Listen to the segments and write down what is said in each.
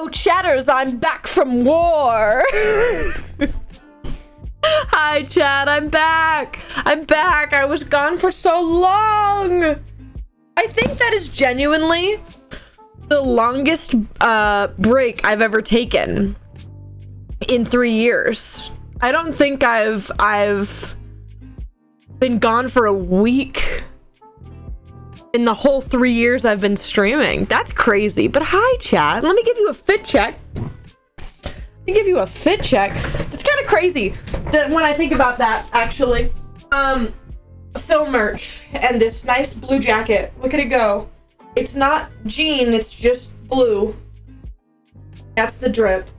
Oh, chatters, I'm back from war. Hi, chat, I'm back. I was gone for so long. I think that is genuinely the longest break I've ever taken in 3 years. I don't think I've been gone for a week in the whole 3 years I've been streaming. That's crazy. But hi, chat. Let me give you a fit check. It's kind of crazy that when I think about that, actually. Film merch and this nice blue jacket. Look at it go. It's not jean, it's just blue. That's the drip.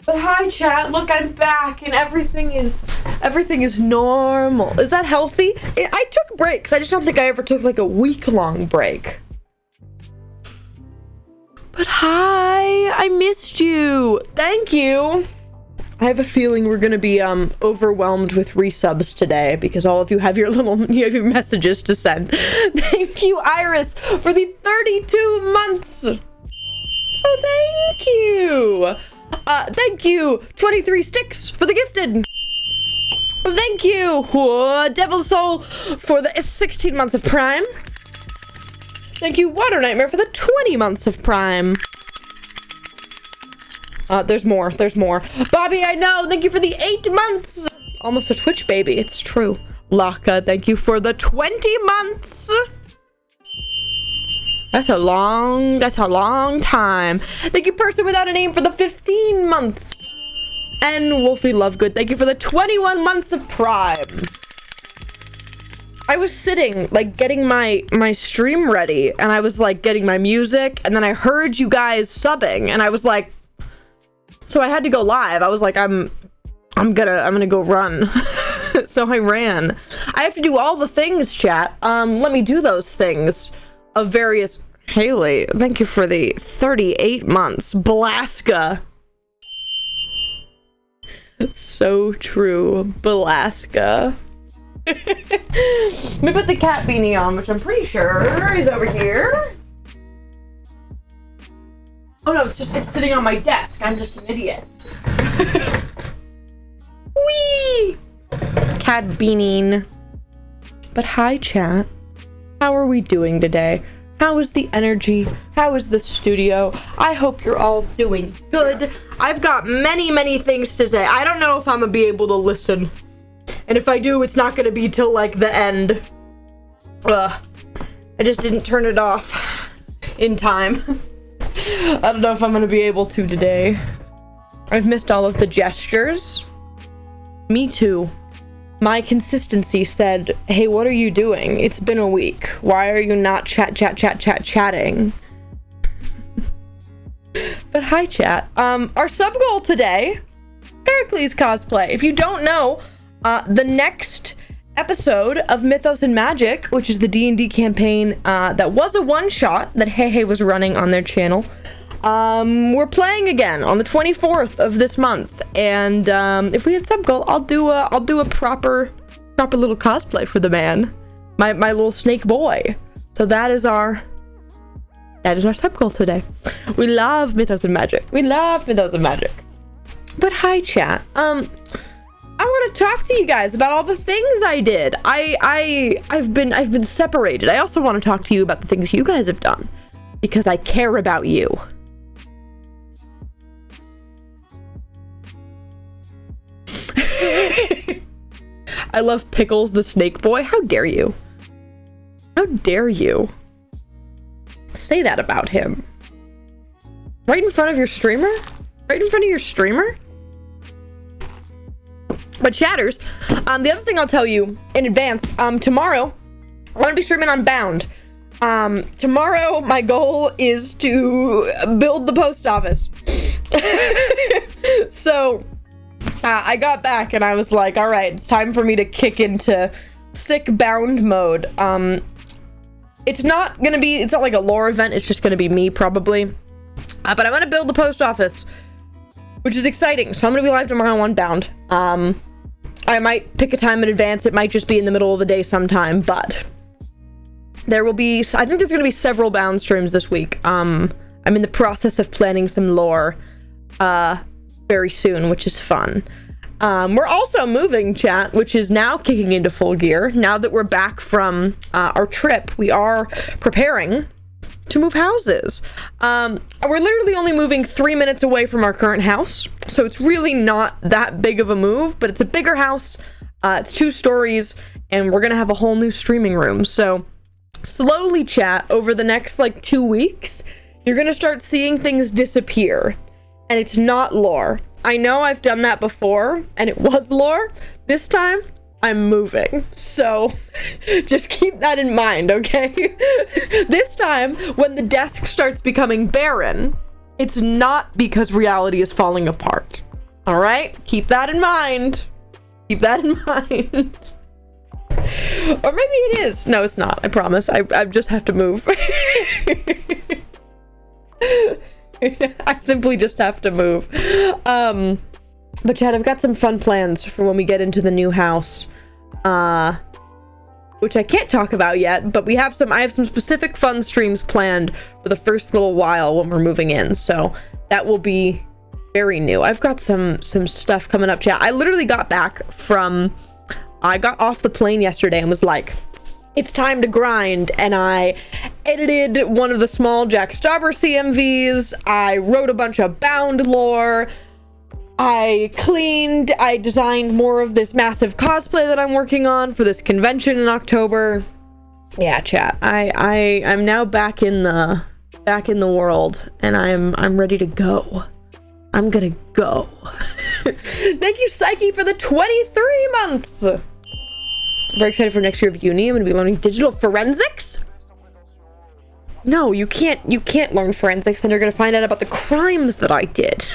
But hi, chat. Look, I'm back and everything is normal. Is that healthy? I took breaks. I just don't think I ever took like a week-long break. But hi, I missed you. Thank you. I have a feeling we're gonna be overwhelmed with resubs today because all of you have your messages to send. Thank you, Iris, for the 32 months. Oh, thank you. Thank you, 23 sticks for the gifted. Thank you, Devil Soul, for the 16 months of Prime. Thank you, Water Nightmare, for the 20 months of Prime. There's more. Bobby, I know, thank you for the 8 months. Almost a Twitch baby, it's true. Laka, thank you for the 20 months. That's a long time. Thank you, Person Without a Name, for the 15 months. And Wolfie Lovegood, thank you for the 21 months of Prime. I was sitting, like, getting my stream ready, and I was, like, getting my music, and then I heard you guys subbing, and I was like, so I had to go live. I was like, I'm gonna go run. So I ran. I have to do all the things, chat. Let me do those things of various... Haley, thank you for the 38 months. Balaska. So true. Balaska. Let me put the cat beanie on, which I'm pretty sure is over here. Oh no, it's sitting on my desk. I'm just an idiot. Whee! Cat beaning. But hi, chat. How are we doing today? How is the energy? How is the studio? I hope you're all doing good. I've got many things to say. I don't know if I'm gonna be able to listen. And if I do, it's not gonna be till like the end. I just didn't turn it off in time. I don't know if I'm gonna be able to today. I've missed all of the gestures. Me too. My consistency said, hey, what are you doing? It's been a week. Why are you not chatting? But hi, chat. Our sub goal today, Heracles cosplay. If you don't know, the next episode of Mythos and Magic, which is the D&D campaign that was a one-shot that Hey was running on their channel, we're playing again on the 24th of this month, and if we hit sub goal, I'll do a proper little cosplay for the man, my little snake boy. So that is our sub goal today. We love Mythos and Magic. But hi, chat. I want to talk to you guys about all the things I did. I've been separated. I also want to talk to you about the things you guys have done because I care about you. I love Pickles the Snake Boy. How dare you? How dare you say that about him? Right in front of your streamer? But chatters, the other thing I'll tell you in advance, tomorrow, I'm gonna be streaming on Bound. Tomorrow, my goal is to build the post office. So, I got back and I was like, all right, it's time for me to kick into sick Bound mode. It's not like a lore event, it's just gonna be me, probably. But I'm gonna build the post office, which is exciting. So I'm gonna be live tomorrow on Bound. I might pick a time in advance. It might just be in the middle of the day sometime, but there will be, I think there's gonna be several Bound streams this week. I'm in the process of planning some lore very soon, which is fun. We're also moving, chat, which is now kicking into full gear. Now that we're back from our trip, we are preparing to move houses. We're literally only moving 3 minutes away from our current house, so it's really not that big of a move, but it's a bigger house. It's 2 stories, and we're gonna have a whole new streaming room. So slowly, chat, over the next like 2 weeks, you're gonna start seeing things disappear, and it's not lore. I know I've done that before, and it was lore. This time, I'm moving. So just keep that in mind, okay? This time, when the desk starts becoming barren, it's not because reality is falling apart. All right? Keep that in mind. Keep that in mind. Or maybe it is. No, it's not. I promise. I just have to move. I simply just have to move. But Chad, I've got some fun plans for when we get into the new house, which I can't talk about yet, but I have some specific fun streams planned for the first little while when we're moving in, so that will be very new. I've got some stuff coming up, chat. I literally got off the plane yesterday and was like, it's time to grind, and I edited one of the small Jack Stauber CMVs, I wrote a bunch of bound lore, I designed more of this massive cosplay that I'm working on for this convention in October. Yeah, chat, I'm now back in the world, and I'm ready to go. I'm gonna go. Thank you, Psyche, for the 23 months! Very excited for next year of uni. I'm gonna be learning digital forensics. No, you can't learn forensics, and you're gonna find out about the crimes that I did.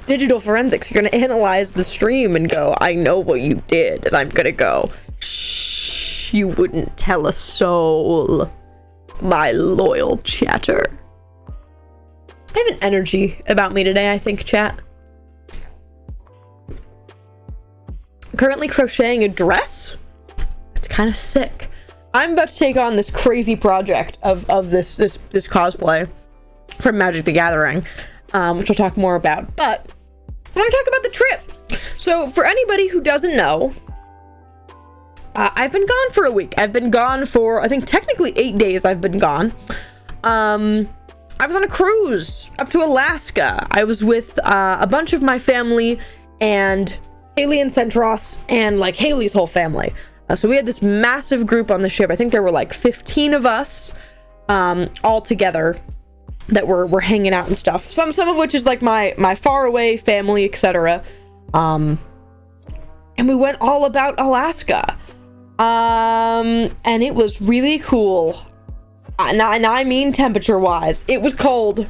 Digital forensics, you're gonna analyze the stream and go, I know what you did, and I'm gonna go, shh, you wouldn't tell a soul, my loyal chatter. I have an energy about me today, I think, chat. Currently crocheting a dress. It's kind of sick. I'm about to take on this crazy project of this cosplay from Magic the Gathering, which I'll talk more about. But I want to talk about the trip. So for anybody who doesn't know, I've been gone for a week. I've been gone for, I think, technically 8 days. I've been gone. I was on a cruise up to Alaska. I was with a bunch of my family and Haley and Centros and like Haley's whole family. So we had this massive group on the ship. I think there were like 15 of us all together that were hanging out and stuff. Some of which is like my far away family, etc. And we went all about Alaska. And it was really cool. And I mean temperature wise. It was cold.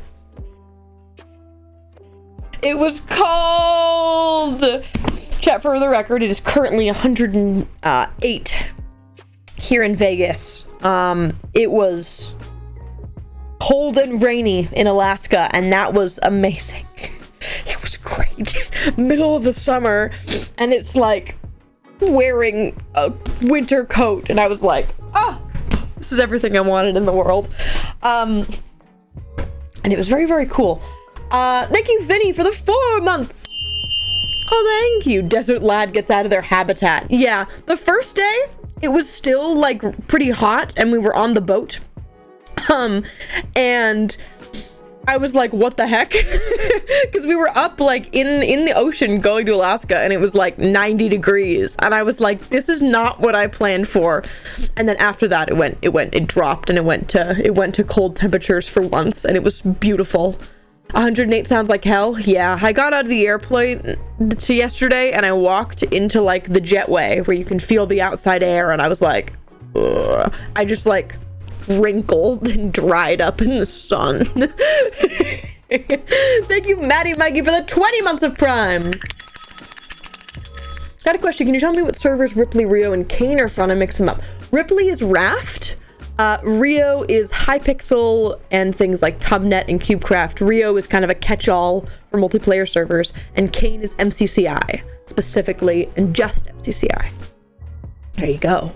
It was cold! Chat, for the record, it is currently 108 here in Vegas. It was cold and rainy in Alaska, and that was amazing. It was great. Middle of the summer, and it's like wearing a winter coat, and I was like, this is everything I wanted in the world. And it was very, very cool. Thank you, Vinny, for the 4 months. Oh, thank you. Desert Lad gets out of their habitat. Yeah, the first day, it was still, like, pretty hot, and we were on the boat. And I was like, what the heck? Because we were up, like, in the ocean going to Alaska, and it was, like, 90 degrees. And I was like, this is not what I planned for. And then after that, it dropped, and it went to cold temperatures for once, and it was beautiful. 108 sounds like hell. Yeah, I got out of the airplane yesterday and I walked into like the jetway where you can feel the outside air, and I was like, ugh. I just like wrinkled and dried up in the sun. Thank you, Maddie Mikey, for the 20 months of Prime. Got a question. Can you tell me what servers Ripley, Rio, and Kane are from? I mix them up. Ripley is Raft. Rio is Hypixel and things like Tubnet and CubeCraft. Rio is kind of a catch-all for multiplayer servers, and Kane is MCCI, specifically, and just MCCI. There you go.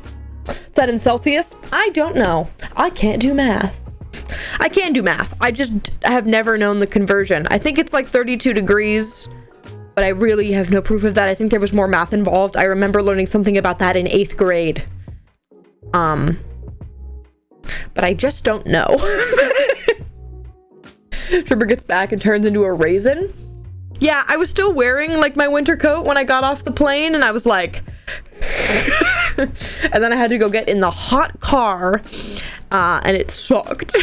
Is that in Celsius? I don't know. I can't do math. I can do math. I just have never known the conversion. I think it's like 32 degrees, but I really have no proof of that. I think there was more math involved. I remember learning something about that in 8th grade. But I just don't know. Tripper gets back and turns into a raisin. Yeah, I was still wearing like my winter coat when I got off the plane, and I was like, and then I had to go get in the hot car, and it sucked.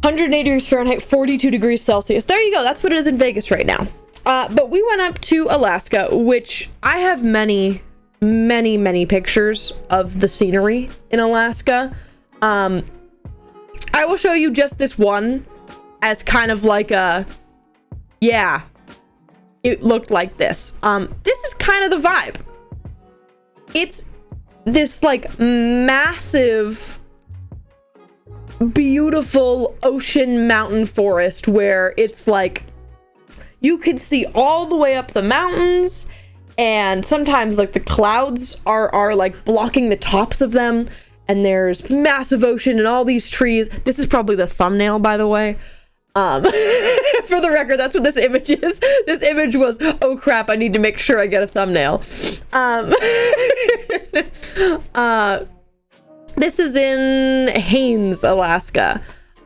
180 degrees Fahrenheit, 42 degrees Celsius. There you go. That's what it is in Vegas right now. But we went up to Alaska, which I have many pictures of the scenery in Alaska. I will show you just this one as kind of like a, yeah, it looked like this. This is kind of the vibe. It's this like massive, beautiful ocean mountain forest where it's like you can see all the way up the mountains, and sometimes like the clouds are like blocking the tops of them, and there's massive ocean and all these trees. This is probably the thumbnail, by the way. For the record, that's what this image is. This image was, oh crap, I need to make sure I get a thumbnail. This is in Haines, Alaska.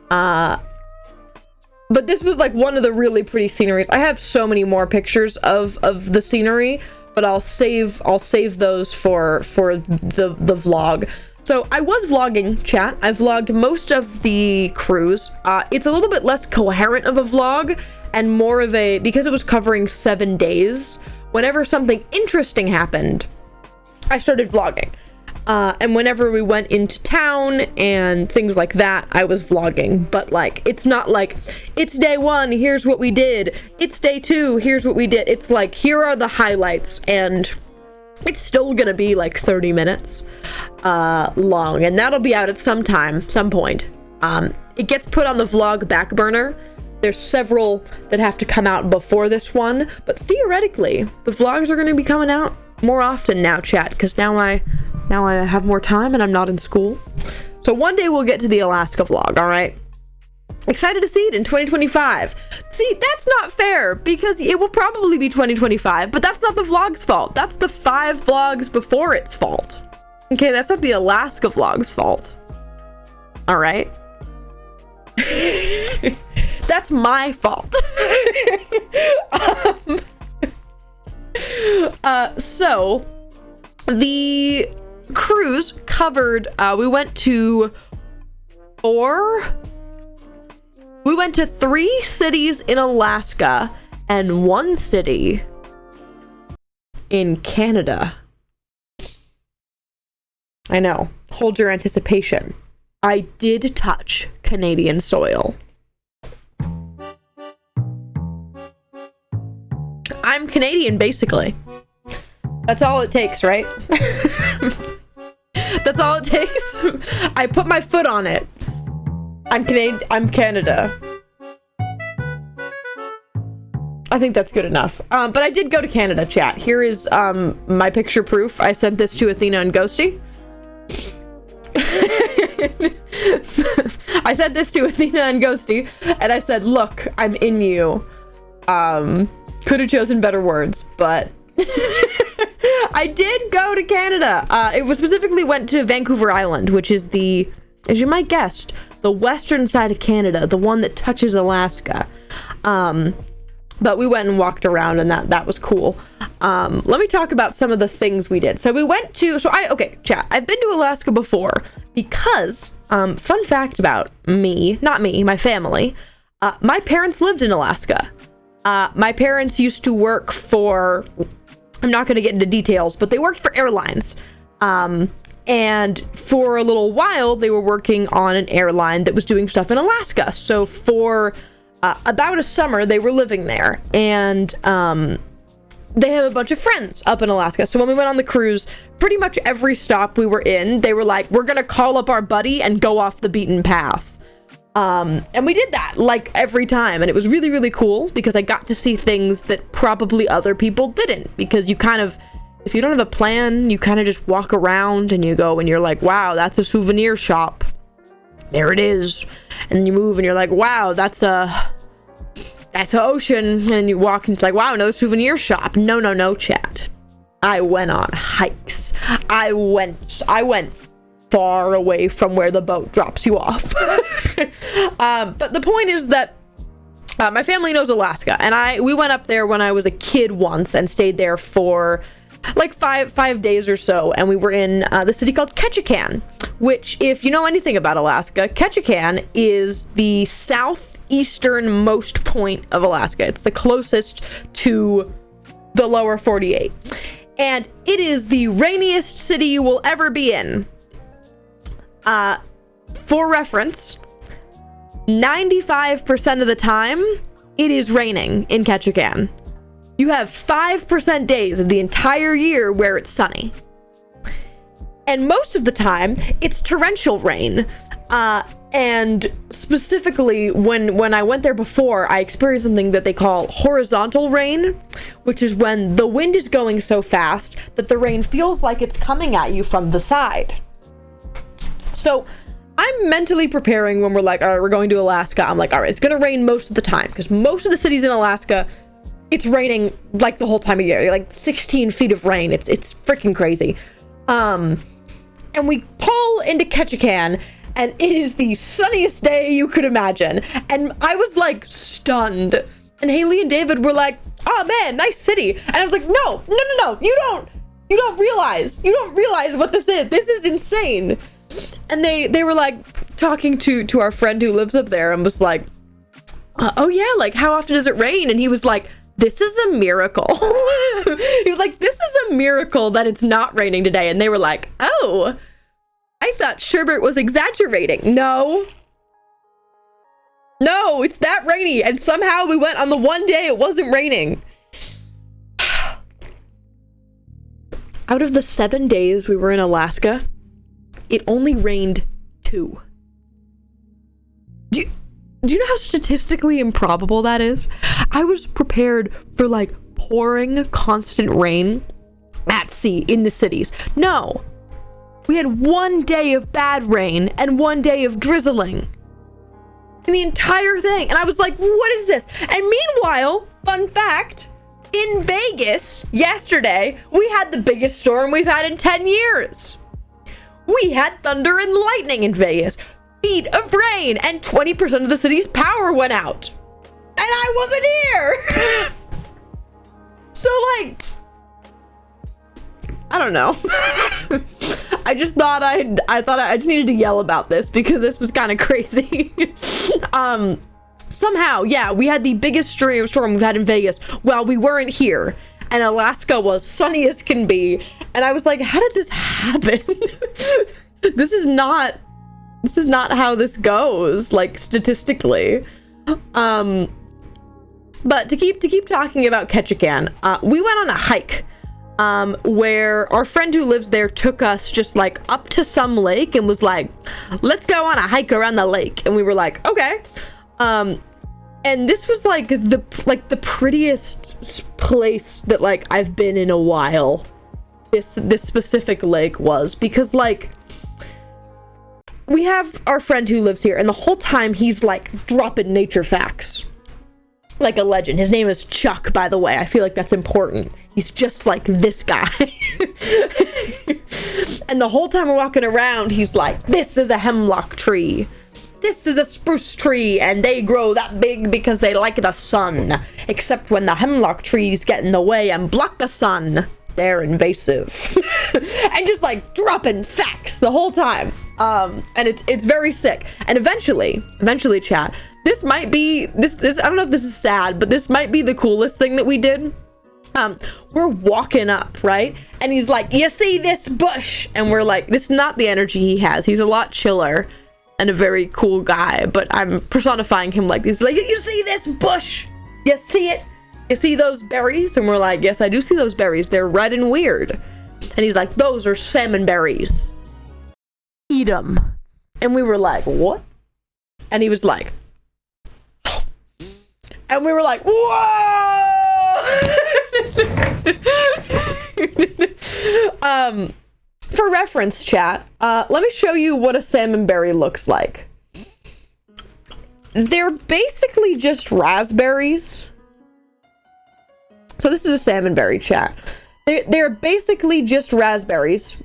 But this was like one of the really pretty sceneries. I have so many more pictures of the scenery, but I'll save those for the vlog. So I was vlogging, chat. I vlogged most of the cruise. It's a little bit less coherent of a vlog and more of a, because it was covering 7 days, whenever something interesting happened, I started vlogging. And whenever we went into town and things like that, I was vlogging. But like, it's not like, it's day 1, here's what we did. It's day 2, here's what we did. It's like, here are the highlights, and it's still gonna be like 30 minutes long, and that'll be out at some point. It gets put on the vlog back burner. There's several that have to come out before this one, but theoretically the vlogs are going to be coming out more often now, chat, because now I have more time and I'm not in school. So one day we'll get to the Alaska vlog. All right, excited to see it in 2025. See, that's not fair, because it will probably be 2025, but that's not the vlog's fault. That's the 5 vlogs before its fault. Okay, that's not the Alaska vlog's fault. All right. That's my fault. So the cruise covered, we went to 3 cities in Alaska and 1 city in Canada. I know. Hold your anticipation. I did touch Canadian soil. I'm Canadian, basically. That's all it takes, right? That's all it takes. I put my foot on it. I'm Canada. I think that's good enough. But I did go to Canada, chat. Here is my picture proof. I sent this to Athena and Ghosty. I sent this to Athena and Ghosty, and I said, look, I'm in you. Could have chosen better words, but I did go to Canada. It was specifically went to Vancouver Island, which is the, as you might guess, the western side of Canada, the one that touches Alaska. But we went and walked around, and that was cool. Let me talk about some of the things we did. So we went to, okay, chat, I've been to Alaska before because, fun fact about me, not me, my family, my parents lived in Alaska. My parents used to work for, I'm not going to get into details, but they worked for airlines. And for a little while, they were working on an airline that was doing stuff in Alaska. So for about a summer, they were living there, and they have a bunch of friends up in Alaska. So when we went on the cruise, pretty much every stop we were in, they were like, we're gonna call up our buddy and go off the beaten path. And we did that like every time, and it was really, really cool because I got to see things that probably other people didn't, because you kind of if you don't have a plan, you kind of just walk around and you go and you're like, wow, that's a souvenir shop. There it is. And then you move and you're like, wow, that's an ocean. And you walk and it's like, wow, another souvenir shop. No, chat. I went on hikes. I went far away from where the boat drops you off. But the point is that my family knows Alaska, and we went up there when I was a kid once and stayed there for like five days or so, and we were in the city called Ketchikan, which, if you know anything about Alaska, Ketchikan is the southeasternmost point of Alaska. It's the closest to the lower 48, and it is the rainiest city you will ever be in. For reference, 95% of the time, it is raining in Ketchikan. You have 5% days of the entire year where it's sunny. And most of the time, it's torrential rain. And specifically, when I went there before, I experienced something that they call horizontal rain, which is when the wind is going so fast that the rain feels like it's coming at you from the side. So I'm mentally preparing when we're like, all right, we're going to Alaska. I'm like, all right, it's going to rain most of the time, because most of the cities in Alaska, it's raining like the whole time of year, like 16 feet of rain. It's freaking crazy. And we pull into Ketchikan, and it is the sunniest day you could imagine. And I was like stunned. And Haley and David were like, oh man, nice city. And I was like, no, you don't realize what this is. This is insane. And they were like talking to our friend who lives up there and was like, oh yeah, like how often does it rain? And he was like, this is a miracle. He was like, this is a miracle that it's not raining today. And they were like, oh, I thought Sherbert was exaggerating. No, it's that rainy. And somehow we went on the one day it wasn't raining. Out of the 7 days we were in Alaska, it only rained 2. Do you know how statistically improbable that is? I was prepared for like pouring constant rain at sea in the cities. No. We had 1 day of bad rain and 1 day of drizzling. And the entire thing. And I was like, what is this? And meanwhile, fun fact, in Vegas yesterday, we had the biggest storm we've had in 10 years. We had thunder and lightning in Vegas, feet of rain, and 20% of the city's power went out. And I wasn't here! So, like, I don't know. I just thought I just needed to yell about this because this was kind of crazy. Somehow, yeah, we had the biggest storm we've had in Vegas while we weren't here. And Alaska was sunny as can be. And I was like, how did this happen? This is not how this goes, like, statistically. But to keep talking about Ketchikan, we went on a hike, where our friend who lives there took us just like up to some lake and was like, let's go on a hike around the lake. And we were like, okay. And this was like the prettiest place that like I've been in a while. This specific lake was, because like we have our friend who lives here, and the whole time he's like dropping nature facts like a legend. His name is Chuck, by the way. I feel like that's important. He's just like this guy. And the whole time we're walking around, he's like, this is a hemlock tree. This is a spruce tree, and they grow that big because they like the sun. Except when the hemlock trees get in the way and block the sun, they're invasive. And just like dropping facts the whole time. And it's very sick. And eventually, chat, this might be, this I don't know if this is sad, but this might be the coolest thing that we did. We're walking up, right? And he's like, you see this bush? And we're like, this is not the energy he has. He's a lot chiller and a very cool guy, but I'm personifying him like this. Like, you see this bush? You see it? You see those berries? And we're like, yes, I do see those berries. They're red and weird. And he's like, those are salmon berries. Eat them. And we were like, what? And he was like, and we were like, whoa! For reference, chat, let me show you what a salmonberry looks like. They're basically just raspberries. So this is a salmonberry, chat. They're basically just raspberries.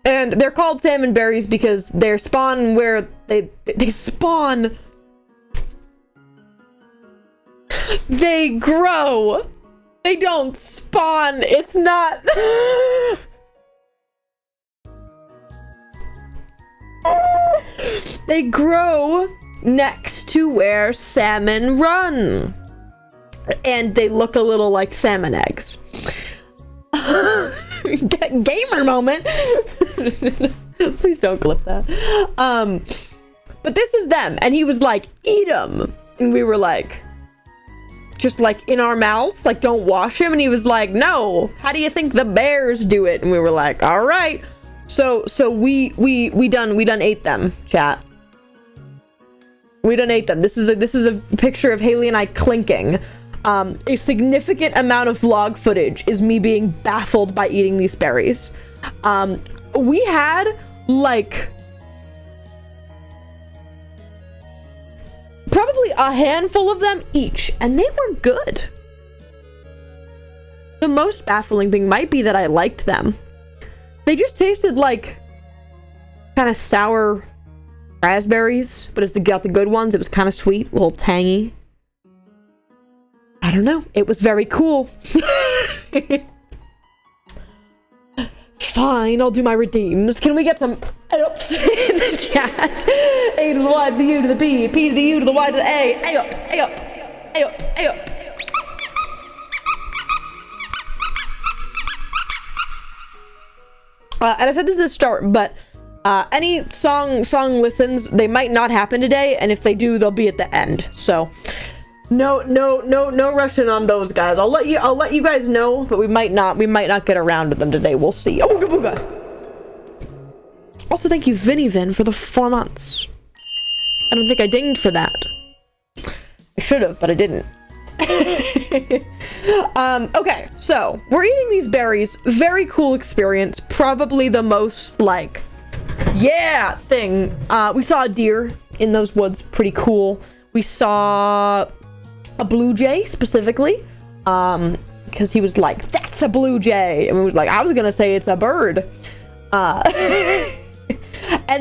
And they're called salmonberries because they're spawn where they spawn. They grow. They don't spawn. It's not. They grow next to where salmon run. And they look a little like salmon eggs. Gamer moment. Please don't clip that. But this is them. And he was like, eat them. And we were like, just like in our mouths, like don't wash him. And he was like, no, how do you think the bears do it? And we were like, all right. So we done ate them, chat. We done ate them. This is a picture of Haley and I clinking. A significant amount of vlog footage is me being baffled by eating these berries. We had like probably a handful of them each, and they were good. The most baffling thing might be that I liked them. They just tasted like kind of sour raspberries, but if they got the good ones, it was kind of sweet, a little tangy. I don't know. It was very cool. Fine, I'll do my redeems. Can we get some ups in the chat? A to the Y to the U to the B, P to the U to the Y to the A. A up, A up, A up, A up. And I said this at the start, but any song listens, they might not happen today, and if they do, they'll be at the end. So no rushing on those guys. I'll let you guys know, but we might not get around to them today. We'll see. Oh, booga. Also, thank you, Vinny for the 4 months. I don't think I dinged for that. I should have, but I didn't. Okay, so we're eating these berries. Very cool experience. Probably the most like, yeah, thing. We saw a deer in those woods. Pretty cool. We saw a blue jay specifically, because he was like, that's a blue jay, and we was like, I was gonna say it's a bird. And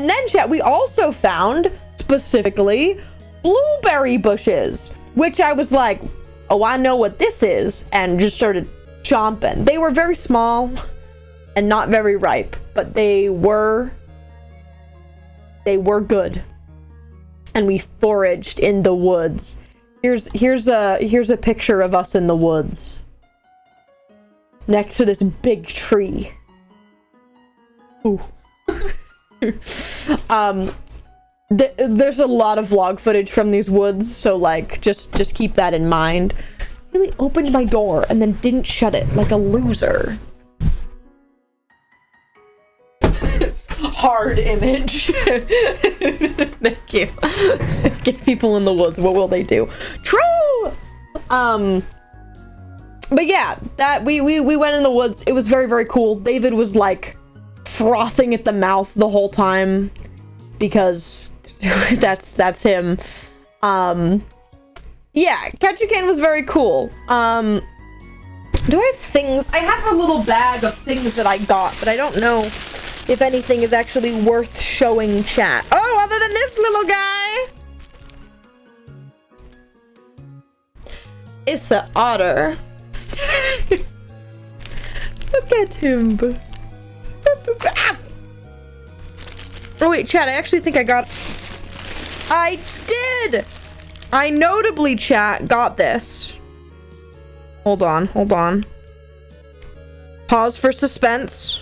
then, chat, we also found specifically blueberry bushes, which I was like, oh, I know what this is, and just started chomping. They were very small and not very ripe, but they were good. And we foraged in the woods. Here's a picture of us in the woods next to this big tree. Ooh. There's a lot of vlog footage from these woods, so like just keep that in mind. Really opened my door and then didn't shut it like a loser. Hard image. Thank you. Get people in the woods, what will they do? True. But yeah, that we went in the woods. It was very, very cool. David was like frothing at the mouth the whole time because that's him. Yeah, Ketchikan was very cool. Do I have things? I have a little bag of things that I got, but I don't know if anything is actually worth showing chat. Oh, other than this little guy. It's an otter. Look at him. Oh wait, chat, I actually think I did! I notably, chat, got this. Hold on. Pause for suspense.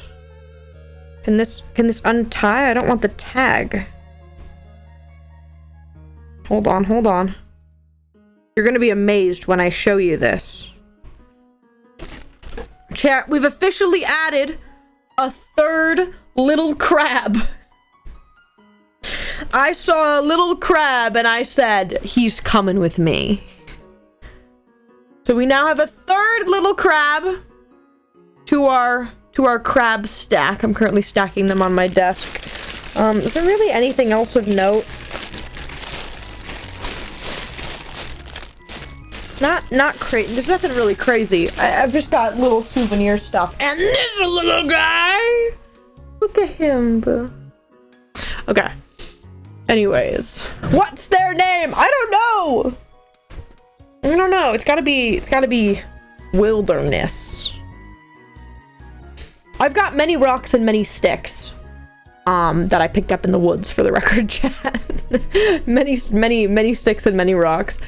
Can this untie? I don't want the tag. Hold on. You're gonna be amazed when I show you this. Chat, we've officially added a third little crab. I saw a little crab and I said, he's coming with me. So we now have a third little crab. to our crab stack. I'm currently stacking them on my desk. Is there really anything else of note? Not crazy. There's nothing really crazy. I've just got little souvenir stuff. And this little guy! Look at him. Okay. Anyways. What's their name? I don't know! I don't know. It's gotta be wilderness. I've got many rocks and many sticks. That I picked up in the woods, for the record, chat. many sticks and many rocks.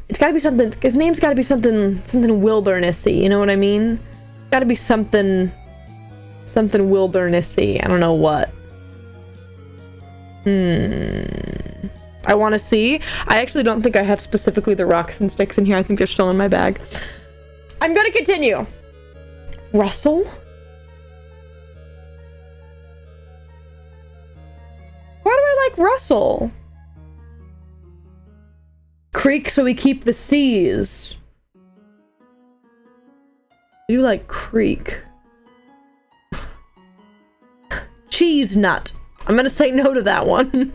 It's gotta be something. His name's gotta be something wildernessy. You know what I mean? Gotta be something wildernessy. I don't know what. I want to see. I actually don't think I have specifically the rocks and sticks in here. I think they're still in my bag. I'm gonna continue. Russell? Why do I like Russell? Creek so we keep the seas. You like creek. Cheese nut. I'm gonna say no to that one.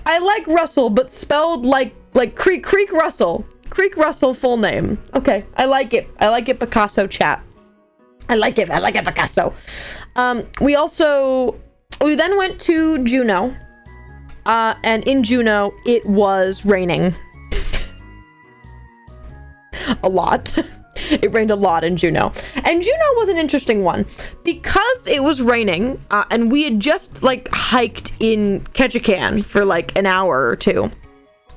I like Russell, but spelled like Creek Russell. Creek Russell full name. Okay, I like it. I like it, Picasso chat. I like it Picasso. We then went to Juneau. And in Juneau, it was raining. A lot. It rained a lot in Juneau. And Juneau was an interesting one. Because it was raining, and we had just, hiked in Ketchikan for, an hour or two.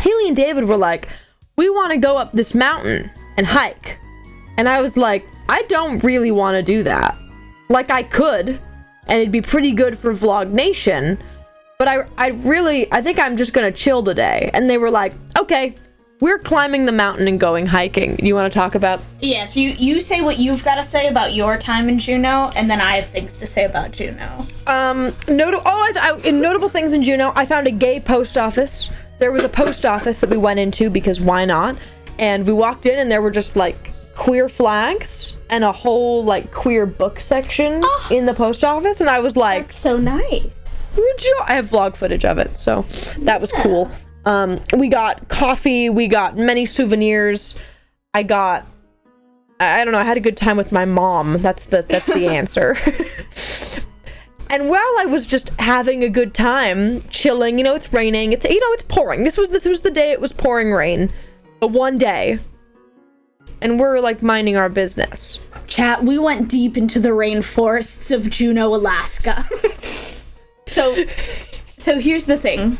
Haley and David were like, we want to go up this mountain and hike. And I was like, I don't really want to do that. I could, and it'd be pretty good for Vlog Nation, but I think I'm just gonna chill today. And they were like, okay, we're climbing the mountain and going hiking. You want to talk about? Yes, you say what you've got to say about your time in Juneau, and then I have things to say about Juneau. Notable things in Juneau, I found a gay post office. There was a post office that we went into because why not? And we walked in and there were just queer flags and a whole queer book section in the post office, and I was like, that's so nice. I have vlog footage of it, so that was cool. We got coffee, we got many souvenirs. I don't know, I had a good time with my mom. That's the answer. And while I was just having a good time, chilling, it's raining, it's pouring. This was the day it was pouring rain. But one day. And we're minding our business. Chat, we went deep into the rainforests of Juneau, Alaska. So here's the thing.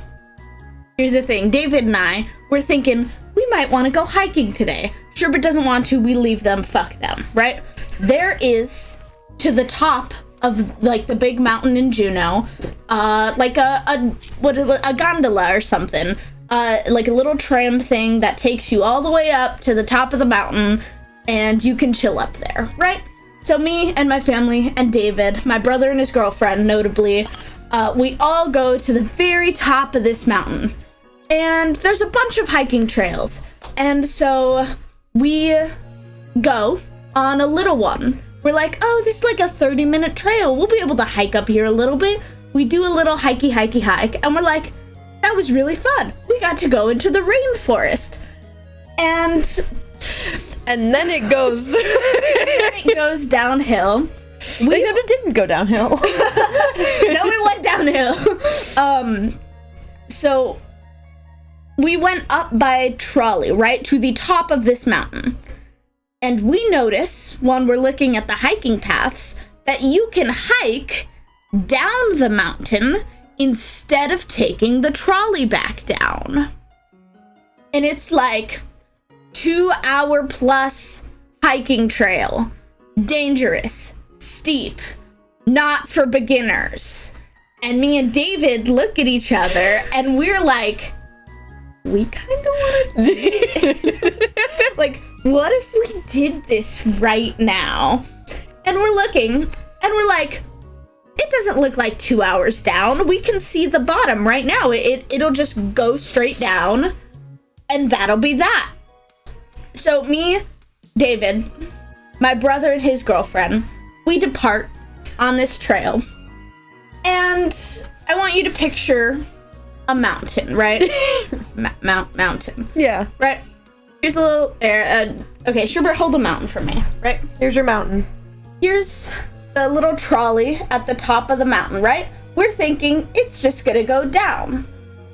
David and I were thinking we might want to go hiking today. Sherbert doesn't want to, we leave them, fuck them, right? There is, to the top of the big mountain in Juneau, a gondola or something. A little tram thing that takes you all the way up to the top of the mountain, and you can chill up there, right? So me and my family and David, my brother and his girlfriend, notably, we all go to the very top of this mountain. And there's a bunch of hiking trails. And so we go on a little one. We're like, oh, this is a 30-minute trail. We'll be able to hike up here a little bit. We do a little hikey hike, and we're like, that was really fun. We got to go into the rainforest. And then it goes it goes downhill. Except it didn't go downhill. No, it went downhill. So we went up by trolley, right, to the top of this mountain. And we notice, when we're looking at the hiking paths, that you can hike down the mountain instead of taking the trolley back down. And it's 2-hour plus hiking trail. Dangerous, steep, not for beginners. And me and David look at each other and we're like, we kind of want to do this. What if we did this right now? And we're looking and we're like, it doesn't look like 2 hours down. We can see the bottom right now. It'll just go straight down, and that'll be that. So me, David, my brother and his girlfriend, we depart on this trail. And I want you to picture a mountain, right? Mountain. Yeah. Right? Here's a little okay, Schubert, hold a mountain for me, right? Here's your mountain. Here's the little trolley at the top of the mountain, right? We're thinking it's just gonna go down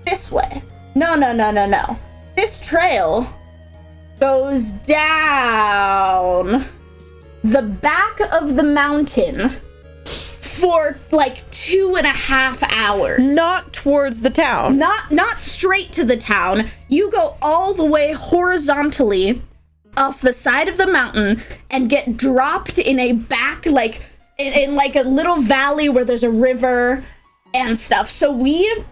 this way. No. This trail goes down the back of the mountain for like 2.5 hours. Not towards the town. Not straight to the town. You go all the way horizontally off the side of the mountain and get dropped in a back, like in like a little valley where there's a river and stuff. So we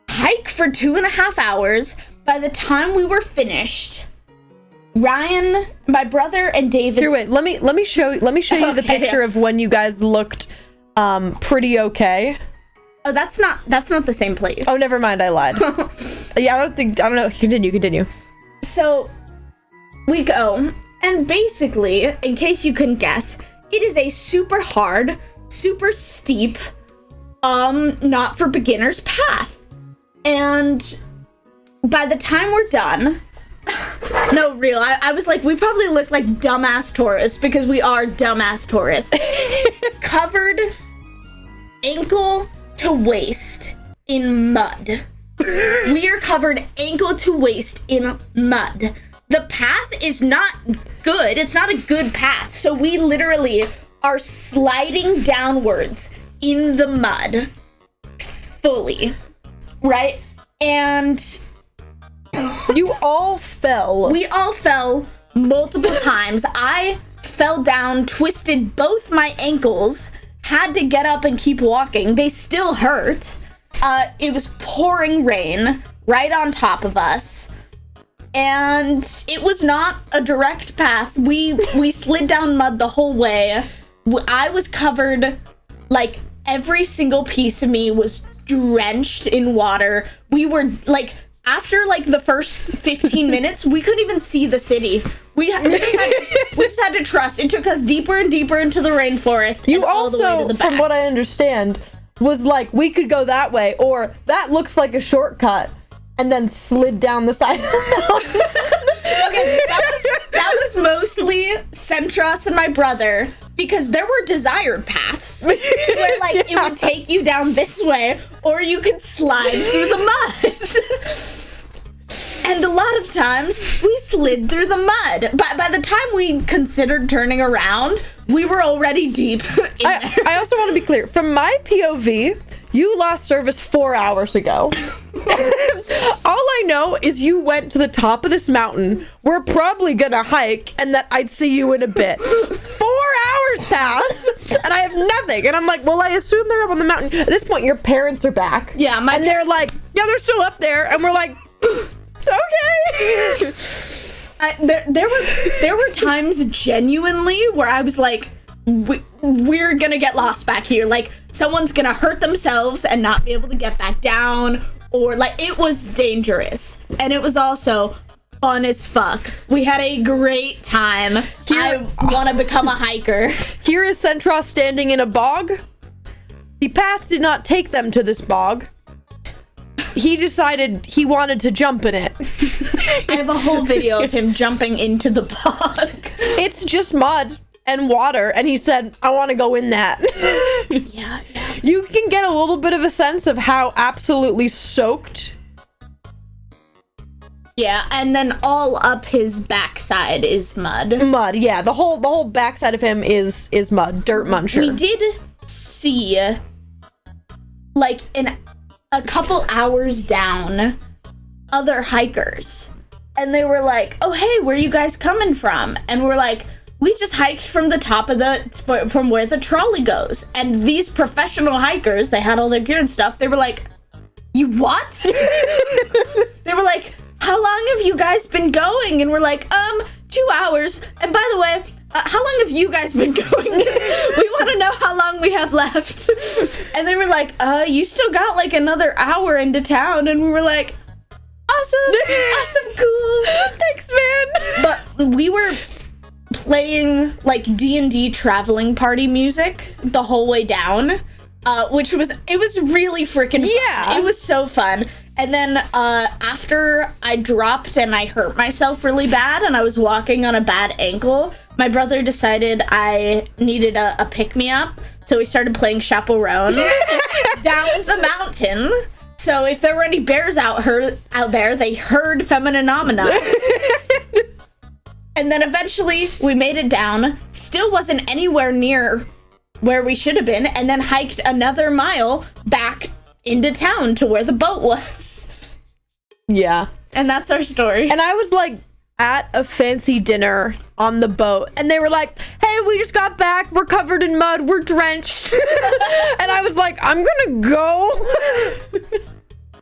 hike for 2.5 hours. By the time we were finished, Ryan, my brother, and David. Here, wait. Let me show you the picture of when you guys looked pretty okay. Oh, that's not the same place. Oh, never mind. I lied. Yeah, I don't know. Continue. So we go, and basically, in case you couldn't guess, it is a super hard, super steep, not for beginners path. And by the time we're done, no, real, I was like, we probably look like dumbass tourists, because we are dumbass tourists. Covered ankle to waist in mud. We are covered ankle to waist in mud. The path is not good. It's not a good path. So we literally are sliding downwards in the mud fully, right? And you all fell. We all fell multiple times. I fell down, twisted both my ankles, had to get up and keep walking. They still hurt. It was pouring rain right on top of us. And it was not a direct path. We slid down mud the whole way. I was covered, like, every single piece of me was drenched in water. We were, like, after, like, the first 15 minutes, we couldn't even see the city. We just had to trust. It took us deeper and deeper into the rainforest. You and all the way also, to the back. from what I understand, was like, we could go that way, or that looks like a shortcut, and then slid down the side of the mountain. Okay, that was mostly Centros and my brother, because there were desired paths to where, like, it would take you down this way, or you could slide through the mud. And a lot of times, we slid through the mud. But by the time we considered turning around, we were already deep in there. I also want to be clear. From my POV, you lost service 4 hours ago. All I know is you went to the top of this mountain. We're probably gonna hike, and that I'd see you in a bit. 4 hours passed, and I have nothing. And I'm like, well, I assume they're up on the mountain. At this point, your parents are back. Yeah, and they're like, yeah, they're still up there. And we're like, okay. There were times genuinely where I was like, we're gonna get lost back here. Like, someone's gonna hurt themselves and not be able to get back down, or like, it was dangerous. And it was also fun as fuck. We had a great time. I want to become a hiker. Here is Centros standing in a bog. The path did not take them to this bog. He decided he wanted to jump in it. I have a whole video of him jumping into the bog. It's just mud and water, and he said, I want to go in that. Yeah. You can get a little bit of a sense of how absolutely soaked. Yeah, and then all up his backside is mud. Mud, yeah. The whole backside of him is mud, dirt muncher. We did see, like, a couple hours down, other hikers, and they were like, oh, hey, where are you guys coming from? And we're like, we just hiked from the top of from where the trolley goes. And these professional hikers, they had all their gear and stuff, they were like, you what? They were like, how long have you guys been going? And we're like, 2 hours. And by the way, how long have you guys been going? We want to know how long we have left. And they were like, you still got like another hour into town. And we were like, awesome, cool. Thanks, man. But we were playing like D&D traveling party music the whole way down, which was really freaking fun. Yeah. It was so fun. And then after I dropped and I hurt myself really bad and I was walking on a bad ankle, my brother decided I needed a pick-me-up, so we started playing Chaperone down the mountain. So if there were any bears out there, they heard Feminine. And then eventually we made it down, still wasn't anywhere near where we should have been, and then hiked another mile back into town to where the boat was. Yeah. And that's our story. And I was like at a fancy dinner on the boat, and they were like, hey, we just got back, we're covered in mud, we're drenched. And I was like, I'm gonna go.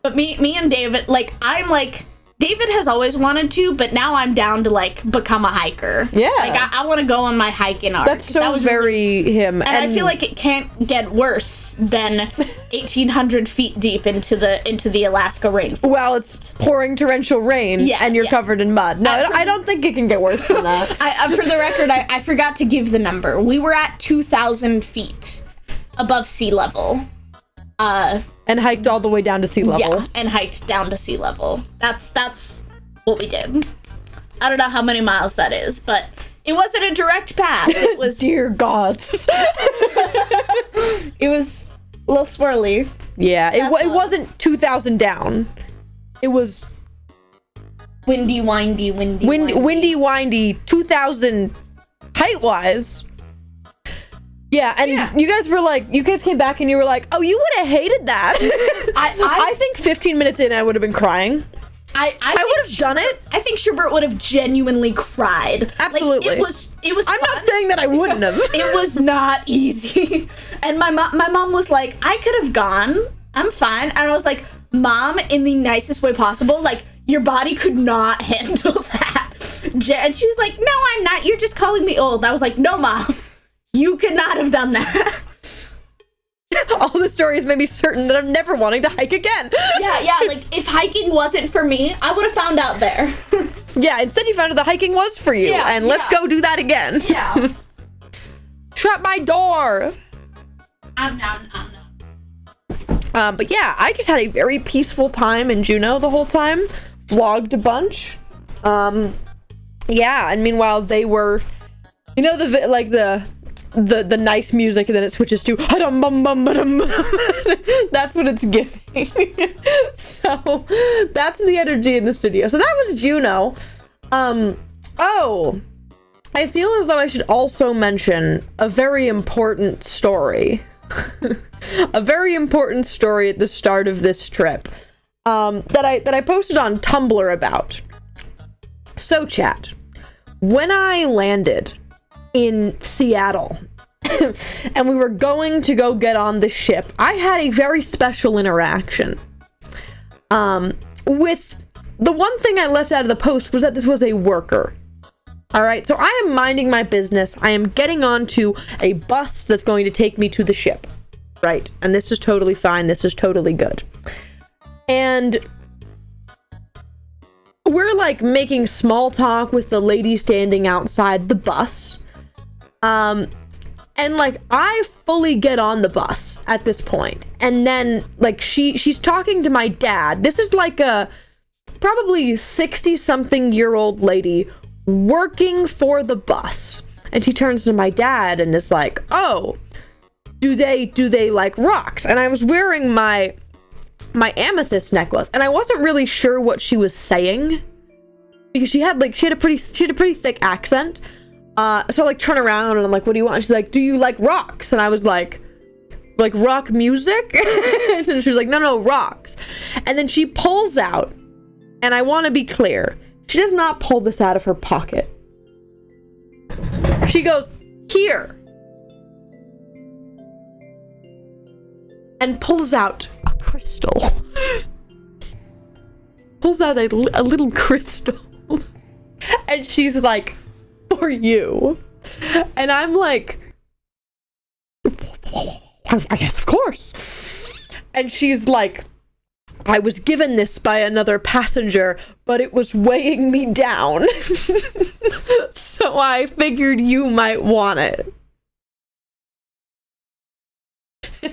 But me and David, like, I'm like, David has always wanted to, but now I'm down to like become a hiker. Yeah. Like I want to go on my hiking arc. That's so that was very him. And I feel like it can't get worse than 1,800 feet deep into the Alaska rainforest. Well, it's pouring torrential rain, and you're covered in mud. No, I don't think it can get worse than that. For the record, I forgot to give the number. We were at 2,000 feet above sea level. And hiked all the way down to sea level. Yeah, and hiked down to sea level. That's what we did. I don't know how many miles that is, but it wasn't a direct path. It was Dear God. It was a little swirly. Yeah, it wasn't 2,000 down. It was windy, windy, 2,000 height-wise. Yeah, and you guys came back and you were like, oh, you would have hated that. I think 15 minutes in, I would have been crying. I would have done it. I think Sherbert would have genuinely cried. Absolutely. Like, it was I'm fun. not saying that I wouldn't have. It was not easy. And my mom was like, I could have gone. I'm fine. And I was like, Mom, in the nicest way possible, like, your body could not handle that. And she was like, no, I'm not. You're just calling me old. I was like, no, Mom. You could not have done that. All the stories made me certain that I'm never wanting to hike again. Yeah, like, if hiking wasn't for me, I would have found out there. Yeah, instead you found out the hiking was for you, and let's go do that again. Yeah. Shut my door. I'm down. But yeah, I just had a very peaceful time in Juneau the whole time. Vlogged a bunch. Yeah, and meanwhile they were, you know, the nice music, and then it switches to that's what it's giving. So that's the energy in the studio. So that was Juneau. Oh, I feel as though I should also mention a very important story. A very important story at the start of this trip, that I posted on Tumblr about. So chat, when I landed in Seattle and we were going to go get on the ship, I had a very special interaction with the one thing I left out of the post was that this was a worker. All right, so I am minding my business. I am getting onto a bus that's going to take me to the ship, right? And this is totally fine. This is totally good. And we're like making small talk with the lady standing outside the bus. And like I fully get on the bus at this point, and then like she's talking to my dad. This is like a probably 60-something-year-old lady working for the bus, and she turns to my dad and is like, oh, do they like rocks? And I was wearing my amethyst necklace, and I wasn't really sure what she was saying because she had a pretty thick accent. So I like turn around and I'm like, what do you want? And she's like, do you like rocks? And I was like rock music? And she was like, no, rocks. And then she pulls out, and I want to be clear, she does not pull this out of her pocket. She goes, here. And pulls out a crystal. Pulls out a little crystal. And she's like, for you. And I'm like, I guess, of course. And she's like, I was given this by another passenger, but it was weighing me down. So I figured you might want it.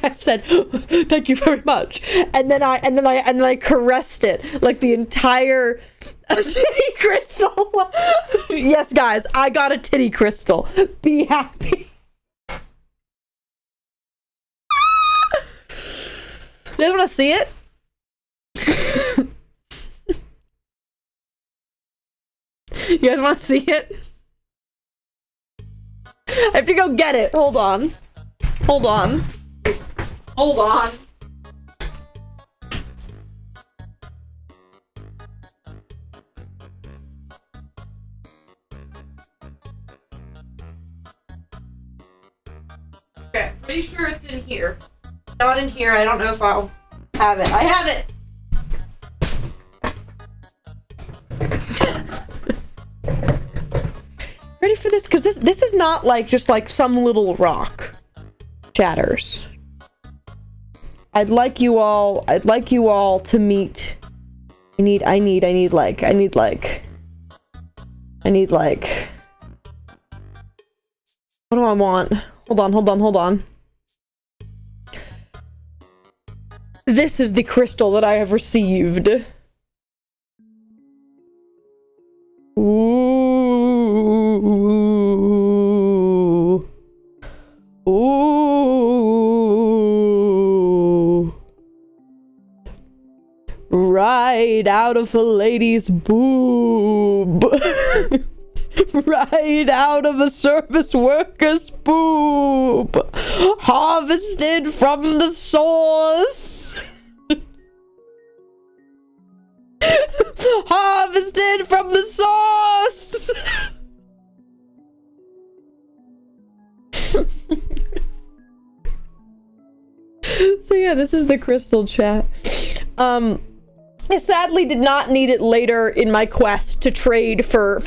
I said, thank you very much. And then I caressed it like the entire titty crystal. Yes, guys, I got a titty crystal. Be happy. You guys want to see it? You guys want to see it? I have to go get it. Hold on. Hold on. Hold on. Okay, pretty sure it's in here. Not in here. I don't know if I'll have it. I have it! Ready for this? Because this is not like just like some little rock. Chatters. I'd like you all to meet. I need like. What do I want? Hold on. This is the crystal that I have received. Ooh. Ooh. Right out of a lady's boob. Right out of a service worker's boob. Harvested from the source. Harvested from the source. So yeah, this is the crystal, chat. I sadly did not need it later in my quest to trade for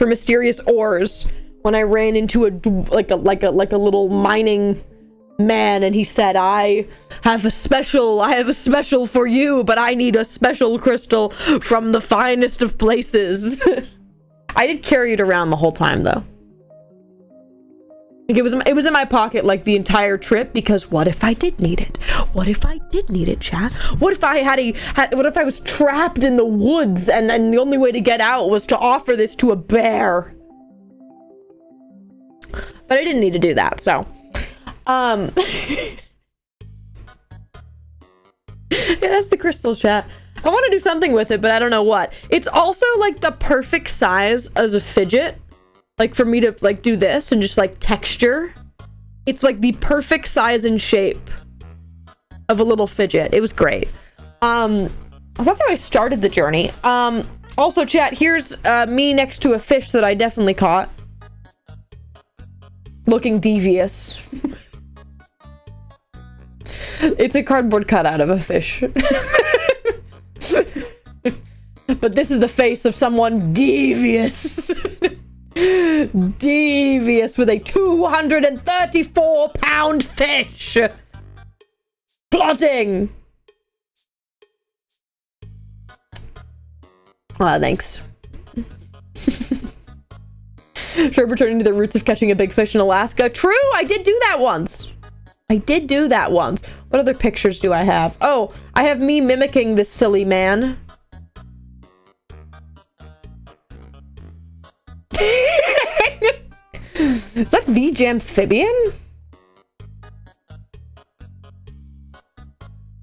mysterious ores when I ran into a little mining man, and he said, I have a special for you, but I need a special crystal from the finest of places. I did carry it around the whole time though. Like it was in my pocket like the entire trip, because what if I did need it? What if I did need it, chat? What if I was trapped in the woods and then the only way to get out was to offer this to a bear? But I didn't need to do that, so yeah, that's the crystal, chat. I want to do something with it, but I don't know what. It's also like the perfect size as a fidget. Like for me to like do this and just like texture. It's like the perfect size and shape of a little fidget. It was great. So that's how I started the journey. Also, chat, here's me next to a fish that I definitely caught. Looking devious. It's a cardboard cutout of a fish. But this is the face of someone devious. Devious with a 234-pound fish. Plotting. Thanks. Sure, returning to the roots of catching a big fish in Alaska. True, I did do that once. What other pictures do I have? Oh, I have me mimicking this silly man. Is that the amphibian?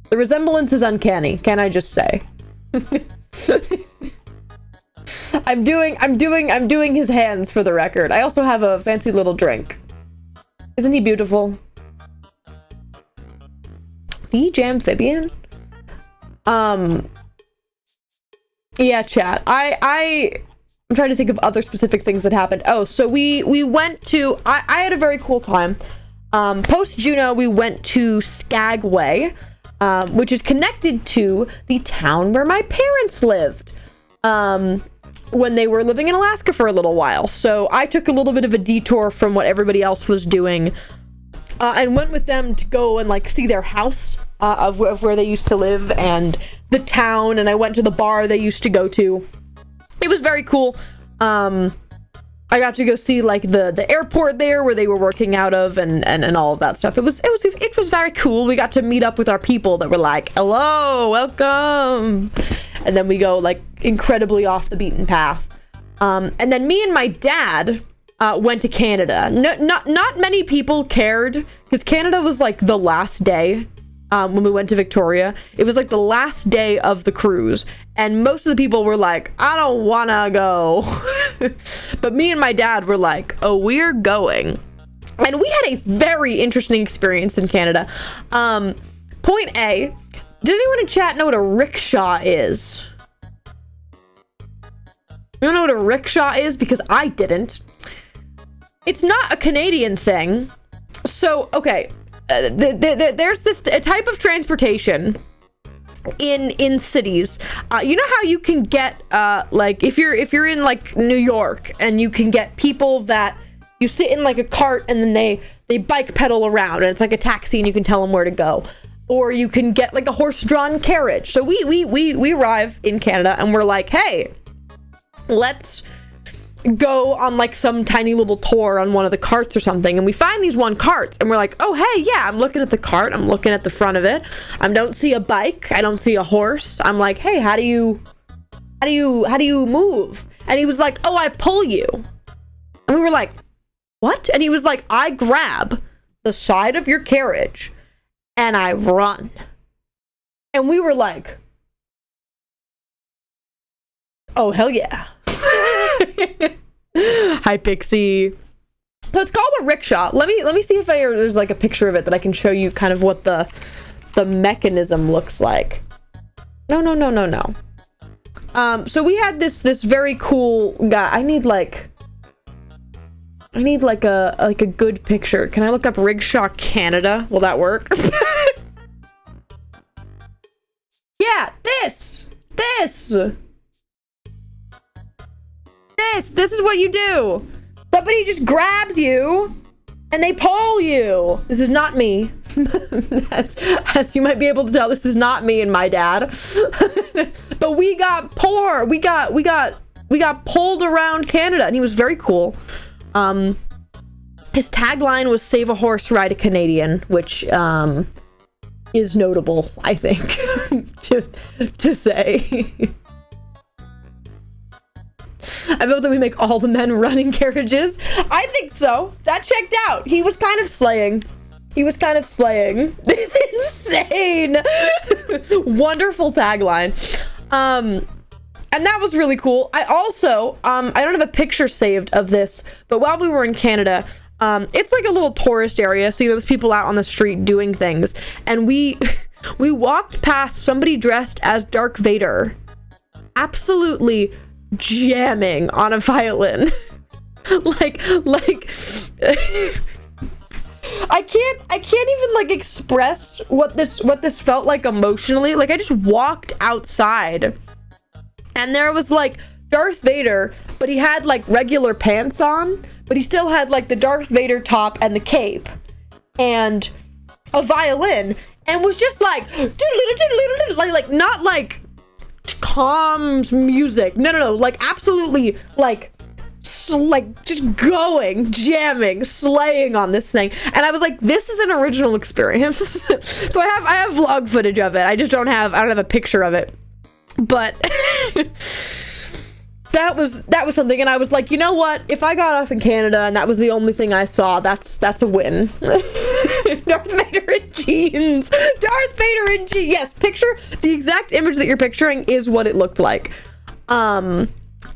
The resemblance is uncanny, can I just say? I'm doing his hands for the record. I also have a fancy little drink. Isn't he beautiful? The amphibian? Yeah, chat. I'm trying to think of other specific things that happened. Oh, so we went to... I had a very cool time. Post Juneau, we went to Skagway, which is connected to the town where my parents lived when they were living in Alaska for a little while. So I took a little bit of a detour from what everybody else was doing and went with them to go and like see their house of where they used to live and the town, and I went to the bar they used to go to. It was very cool. I got to go see like the airport there where they were working out of and all of that stuff. It was very cool. We got to meet up with our people that were like, hello, welcome. And then we go like incredibly off the beaten path. And then me and my dad went to Canada. Not many people cared because Canada was like the last day when we went to Victoria. It was like the last day of the cruise. And most of the people were like, I don't wanna go. But me and my dad were like, oh, we're going. And we had a very interesting experience in Canada. Point A, did anyone in chat know what a rickshaw is? You don't know what a rickshaw is? Because I didn't. It's not a Canadian thing. So, okay. There's this a type of transportation in cities. You know how you can get like if you're in like New York and you can get people that you sit in like a cart and then they bike pedal around and it's like a taxi and you can tell them where to go, or you can get like a horse-drawn carriage. So we arrive in Canada and we're like, hey, let's go on like some tiny little tour on one of the carts or something, and we find these one carts and we're like, oh hey, yeah, I'm looking at the cart, I'm looking at the front of it, I don't see a bike, I don't see a horse. I'm like, hey, how do you move? And he was like, oh, I pull you. And we were like, what? And he was like, I grab the side of your carriage and I run. And we were like, oh hell yeah. Hi Pixie. So it's called a rickshaw. Let me see if there's like a picture of it that I can show you kind of what the mechanism looks like. No. So we had this very cool guy. I need like a good picture. Can I look up rickshaw Canada? Will that work? Yeah, this is what you do. Somebody just grabs you and they pull you. This is not me. as you might be able to tell, this is not me and my dad. But we got poor. We got pulled around Canada, and he was very cool. His tagline was "Save a horse, ride a Canadian," which is notable, I think, to say. I vote that we make all the men run in carriages. I think so. That checked out. He was kind of slaying. This is insane. Wonderful tagline. And that was really cool. I also, I don't have a picture saved of this, but while we were in Canada, it's like a little tourist area, so there's people out on the street doing things, and we walked past somebody dressed as Darth Vader, absolutely jamming on a violin. like I can't even like express what this felt like emotionally. Like I just walked outside and there was like Darth Vader, but he had like regular pants on, but he still had like the Darth Vader top and the cape and a violin, and was just like not like calms music, no, like absolutely like just going, jamming, slaying on this thing. And I was like, this is an original experience. So I have vlog footage of it. I don't have a picture of it, but that was something. And I was like, you know what, if I got off in Canada and that was the only thing I saw, that's a win. Darth Vader in jeans. Yes, picture the exact image that you're picturing is what it looked like. So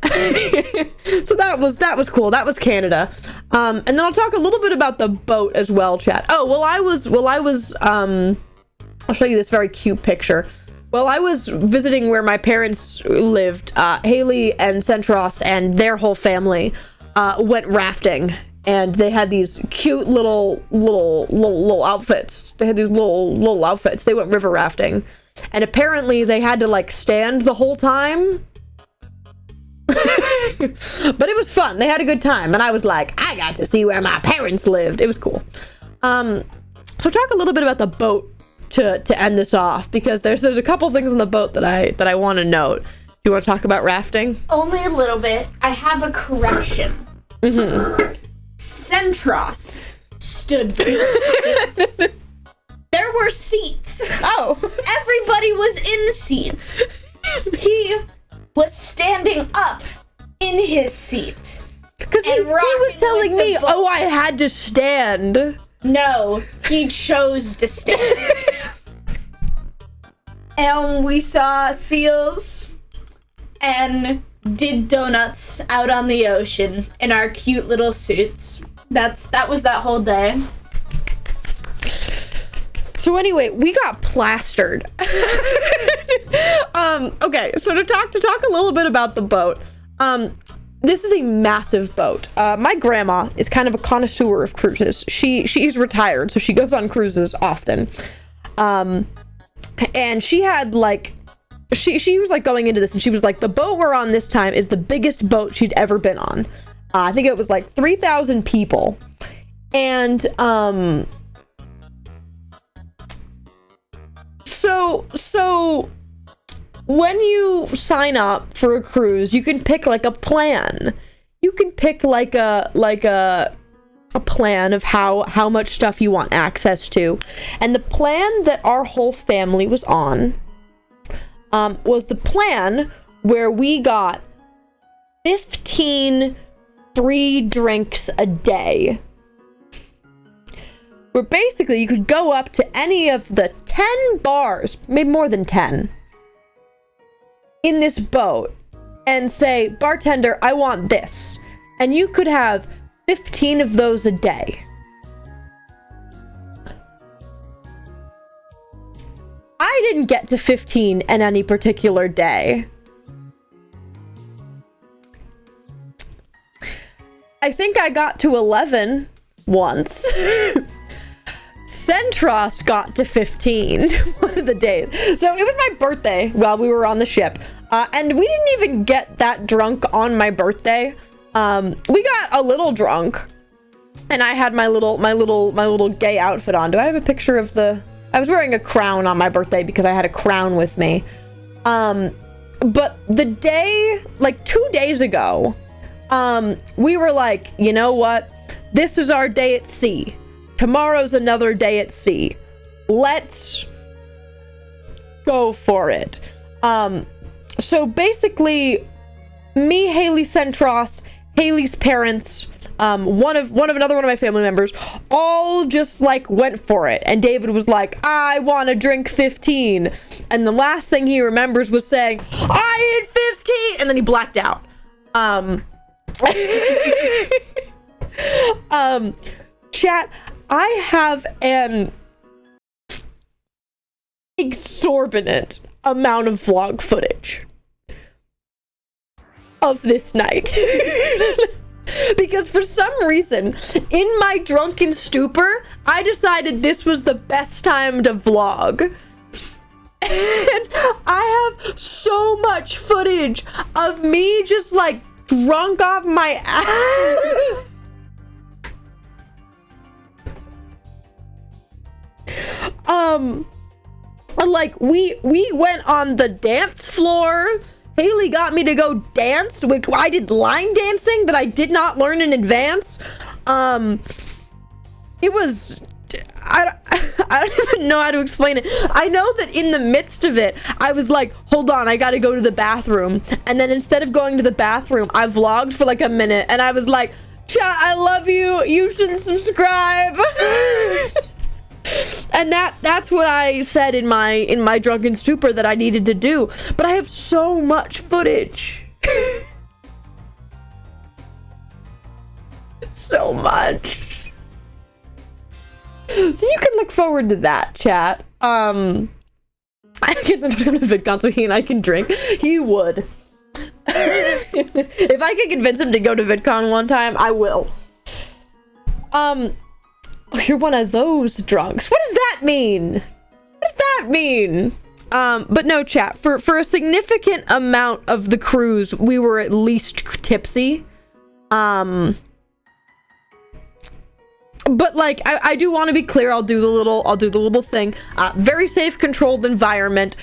that was cool. That was Canada. And then I'll talk a little bit about the boat as well, chat. Oh, I'll show you this very cute picture. Well, I was visiting where my parents lived. Haley and Centros and their whole family went rafting, and they had these cute little outfits. They had these little outfits. They went river rafting, and apparently they had to like stand the whole time. But it was fun. They had a good time, and I was like, I got to see where my parents lived. It was cool. So talk a little bit about the boat to end this off, because there's a couple things on the boat that I want to note. Do you want to talk about rafting? Only a little bit. I have a correction. Centros stood there. There were seats. Oh. Everybody was in seats. He was standing up in his seat. Because he was telling me, oh, I had to stand. No, he chose to stand. And we saw seals and did donuts out on the ocean in our cute little suits. That was that whole day. So anyway, we got plastered. Okay, so to talk a little bit about the boat. This is a massive boat. My grandma is kind of a connoisseur of cruises. She's retired, so she goes on cruises often. And she had like, she was like going into this, and she was like, the boat we're on this time is the biggest boat she'd ever been on. I think it was like 3,000 people. And so when you sign up for a cruise, you can pick like a plan. You can pick like a plan of how much stuff you want access to. And the plan that our whole family was on was the plan where we got 15 free drinks a day. Where basically you could go up to any of the 10 bars, maybe more than 10, in this boat and say, bartender, I want this. And you could have 15 of those a day. I didn't get to 15 in any particular day. I think I got to 11 once. Centros got to 15 one of the days. So it was my birthday while we were on the ship. And we didn't even get that drunk on my birthday. We got a little drunk. And I had my little gay outfit on. Do I have a picture of I was wearing a crown on my birthday because I had a crown with me. But the day, like 2 days ago, we were like, you know what? This is our day at sea. Tomorrow's another day at sea. Let's go for it. So basically, me, Haley Centros, Haley's parents, another one of my family members, all just like went for it. And David was like, I want to drink 15. And the last thing he remembers was saying, I hit 15, and then he blacked out. Chat, I have an exorbitant amount of vlog footage of this night. Because for some reason, in my drunken stupor, I decided this was the best time to vlog. And I have so much footage of me just like drunk off my ass. Like we went on the dance floor. Haley got me to go dance. I did line dancing that I did not learn in advance. It was, I don't even know how to explain it. I know that in the midst of it, I was like, hold on, I gotta go to the bathroom. And then instead of going to the bathroom, I vlogged for like a minute, and I was like, chat, I love you. You should subscribe. And that's what I said in my drunken stupor that I needed to do. But I have so much footage. So much. So you can look forward to that, chat. I get them to go to VidCon so he and I can drink. He would. If I could convince him to go to VidCon one time, I will. You're one of those drunks. What does that mean? What does that mean? But no, chat, for a significant amount of the cruise, we were at least tipsy. But like, I do want to be clear. I'll do the little thing. Very safe, controlled environment.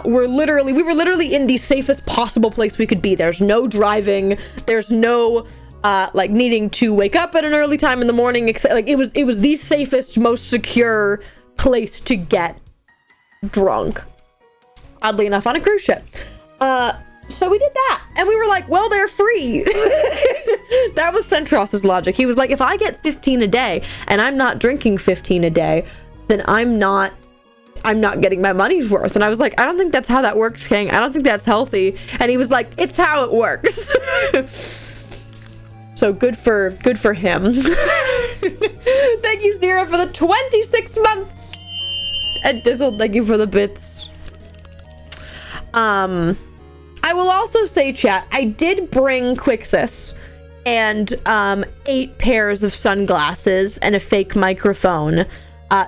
We were literally in the safest possible place we could be. There's no driving. There's no like needing to wake up at an early time in the morning, like it was the safest, most secure place to get drunk, oddly enough, on a cruise ship. So we did that, and we were like, well, they're free. That was Centros's logic. He was like, if I get 15 a day and I'm not drinking 15 a day, then I'm not getting my money's worth. And I was like, I don't think that's how that works, King. I don't think that's healthy. And he was like, it's how it works. So good for him. Thank you, Zero, for the 26 months. And Dizzle, thank you for the bits. I will also say, chat, I did bring Quixis and 8 pairs of sunglasses and a fake microphone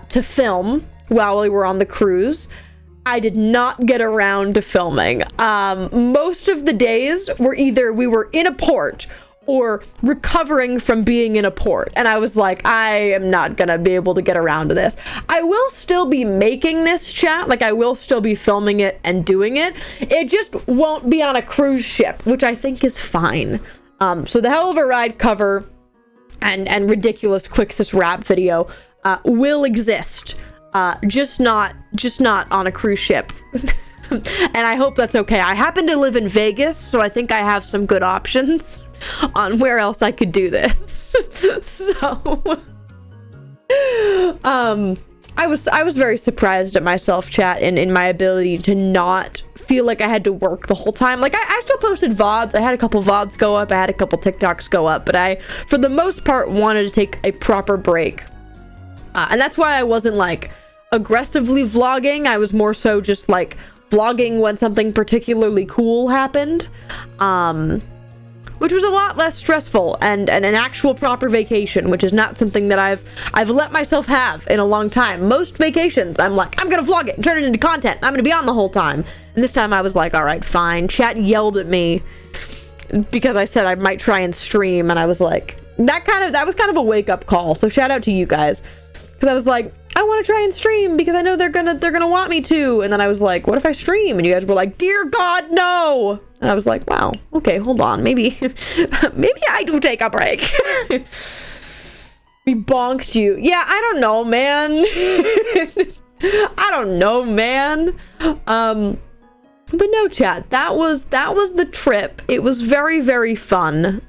to film while we were on the cruise. I did not get around to filming. Most of the days were either we were in a port or recovering from being in a port, and I was like, I am not gonna be able to get around to this. I will still be making this, chat, like I will still be filming it and doing it. It just won't be on a cruise ship, which I think is fine. So the Hell of a Ride cover and ridiculous Quixis rap video will exist, just not on a cruise ship. And I hope that's okay. I happen to live in Vegas, so I think I have some good options on where else I could do this. So I was very surprised at myself, chat, in my ability to not feel like I had to work the whole time. Like I still posted VODs. I had a couple VODs go up, I had a couple TikToks go up, but I, for the most part, wanted to take a proper break. And that's why I wasn't like aggressively vlogging. I was more so just like vlogging when something particularly cool happened, which was a lot less stressful and an actual proper vacation, which is not something that I've let myself have in a long time. Most vacations, I'm like, I'm gonna vlog it and turn it into content. I'm gonna be on the whole time. And this time I was like, all right, fine. Chat yelled at me because I said I might try and stream, and I was like, that was kind of a wake-up call. So shout out to you guys, because I was like, I want to try and stream because I know they're gonna want me to. And then I was like, what if I stream? And you guys were like, dear God, no. And I was like, wow, okay, hold on, maybe I do take a break. We bonked you. Yeah, I don't know, man. I don't know, man. But no, chat, that was the trip. It was very, very fun.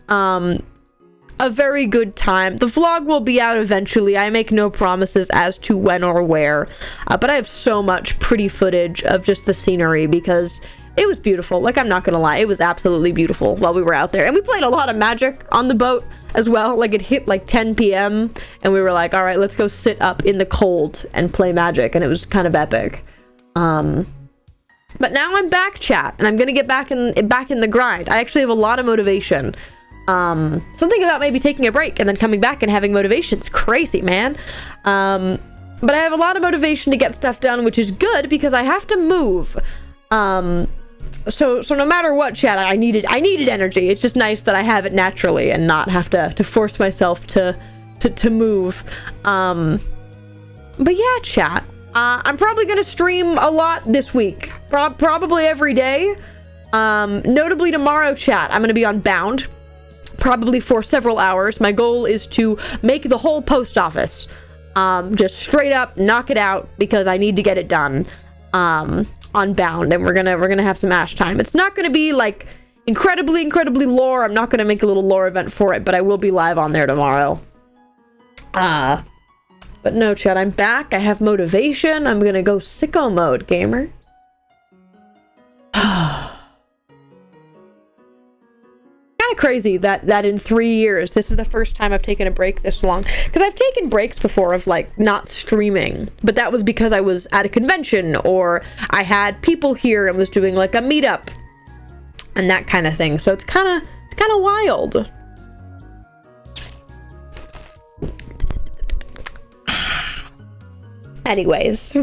A very good time. The vlog will be out eventually. I make no promises as to when or where, but I have so much pretty footage of just the scenery because it was beautiful. Like, I'm not gonna lie, it was absolutely beautiful while we were out there. And we played a lot of Magic on the boat as well. Like, it hit like 10 p.m. and we were like, all right, let's go sit up in the cold and play Magic, and it was kind of epic. But now I'm back, chat, and I'm gonna get back in the grind. I actually have a lot of motivation. Something about maybe taking a break and then coming back and having motivation. It's crazy, man. But I have a lot of motivation to get stuff done, which is good because I have to move. So no matter what, chat, I needed energy. It's just nice that I have it naturally and not have to force myself to move. But yeah, chat, I'm probably gonna stream a lot this week, probably every day. Notably tomorrow, chat, I'm gonna be on Bound, probably for several hours. My goal is to make the whole post office, just straight up knock it out because I need to get it done on Bound, and we're gonna have some Ash time. It's not gonna be like incredibly lore. I'm not gonna make a little lore event for it, but I will be live on there tomorrow. But no, chat, I'm back. I have motivation. I'm gonna go sicko mode, gamers. Kind of crazy that in 3 years this is the first time I've taken a break this long, because I've taken breaks before of like not streaming, but that was because I was at a convention or I had people here and was doing like a meetup and that kind of thing. So it's kind of wild. Anyways.